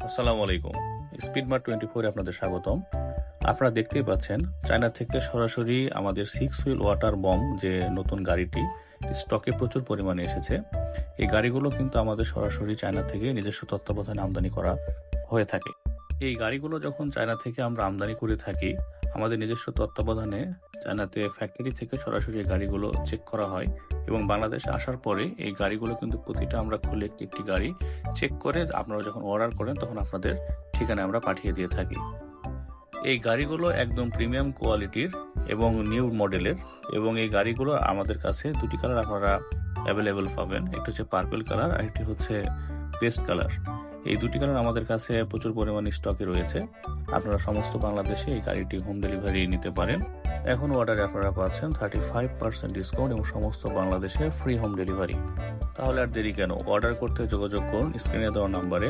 আসসালামু আলাইকুম। স্পিডমার্ট 24 আপনাদের স্বাগতম। আপনারা দেখতেই পাচ্ছেন চায়না থেকে সরাসরি আমাদের 6 হুইল ওয়াটার বম যে নতুন গাড়িটি স্টকে প্রচুর পরিমাণে এসেছে। এই গাড়িগুলো কিন্তু আমাদের সরাসরি চায়না থেকে নিজস্ব তত্ত্বাবধানে আমদানি করা হয়ে থাকে। এই গাড়িগুলো যখন চায়না থেকে আমরা আমদানি করে থাকি, আমাদের নিজস্ব তত্ত্বাবধানে চায়নাতে ফ্যাক্টরি থেকে সরাসরি এই গাড়িগুলো চেক করা হয় এবং বাংলাদেশে আসার পরে এই গাড়িগুলো কিন্তু প্রতিটা আমরা খুলে একটি একটি গাড়ি চেক করে আপনারা যখন অর্ডার করেন তখন আপনাদের ঠিকানায় আমরা পাঠিয়ে দিয়ে থাকি। এই গাড়িগুলো একদম প্রিমিয়াম কোয়ালিটির এবং নিউ মডেলের এবং এই গাড়িগুলো আমাদের কাছে দুটি কালার আপনারা অ্যাভেলেবেল পাবেন। একটি হচ্ছে পার্পল কালার আর একটি হচ্ছে পেস্ট কালার। এই দুটি কালার আমাদের কাছে প্রচুর পরিমাণে স্টকে রয়েছে। আপনারা সমস্ত বাংলাদেশে এই গাড়িটি হোম ডেলিভারি নিতে পারেন। এখন অর্ডারে আপনারা পাচ্ছেন 35% ডিসকাউন্ট এবং সমস্ত বাংলাদেশে ফ্রি হোম ডেলিভারি। তাহলে আর দেরি কেন, অর্ডার করতে যোগাযোগ করুন স্ক্রিনে দেওয়া নাম্বারে।